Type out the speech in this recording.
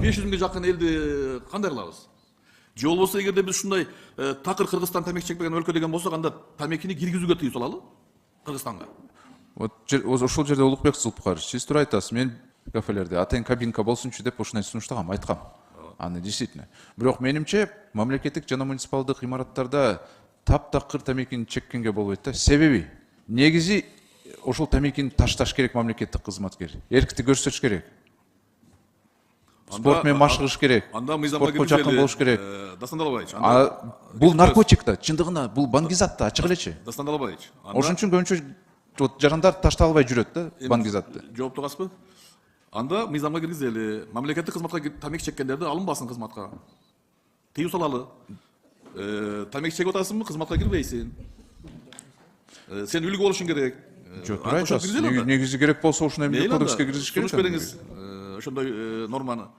500 миңге жакын элди кандай кылабыз? Же болбосо эгерде биз ушундай такыр Кыргызстан тамеки чекпеген өлкө деген болсок, анда тамекини киргизүүгө тыюу салалы Кыргызстанга. Вот ошол жерде Улукбек Зулпукарович, сиз туура айтасыз. Мен кафелерде атайын кабинка болсунчу деп ушундай сунуштагам, айткам. Аны действительно. Бирок менимче мамлекеттик жана муниципалдык имараттарда таптакыр тамекини чеккенге болбойт да. Себеби негизи ошол тамекини ташташ керек мамлекеттик кызматкер. Эркити көрсөтүш керек. Спорт менен маш кылыш керек. Анда мыйзамга Спортко жакын болуш керек. Дастан Далабаевич. Бул наркотик да, чындыгына бул баңгизат да, ачык элечи. Дастан Далабаевич. Ошон үчүн көбүнчө жарандар ташталбай жүрөт да, баңгизатты. Жоопту касызбы? Анда мыйзамга киргизели. Мамлекеттик кызматка тамеки чеккендерди алынбасын кызматка. Тыюу салалы. Тамеки чегип атасыңбы, кызматка кирбейсиң. Сен үлгү болушуң керек. Жок, туура айтасыз. Негизи керек болсо ушундай кодекске киргизиш керек. Сунуш бериңиз ошондой норманы.